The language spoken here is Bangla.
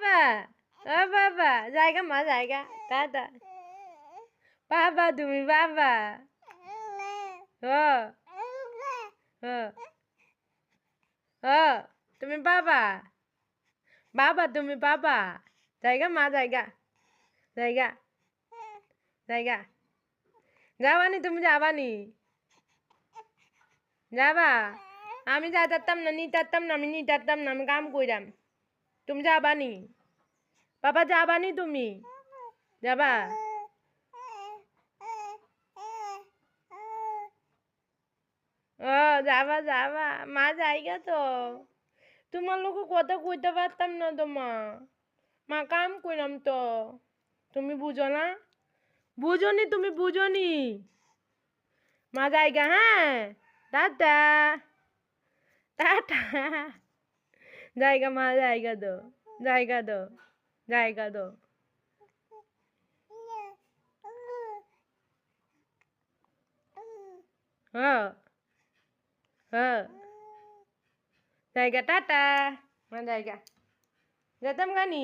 বাবা ও বাবা জায়গা মা জায়গা টাটা বাবা তুমি বাবা ও ও ও তুমি বাবা বাবা তুমি বাবা জায়গা মা জায়গা জায়গা জায়গা যাবানি তুমি যাবানি যাবা আমি যাতাম না নি তাতাম না আমি নি তাতাম না আমি কাম কইরাম তুমি যাবানি বাবা যাবানি তুমি যাবা ও যাবা যাবা মা জায়গা তো তোমার লোক কথা কইতে পারতাম না তোমা মা কাম কইরাম তো তুমি বুঝো না বুঝনি তুমি বুঝনি মা জায়গা হ্যাঁ টাটা টাটা জায়গা মা জায়গা দো জায়গা দো জায়গা দো হ্যাঁ হ্যাঁ জায়গা টাটা মা জায়গা যেতাম গানি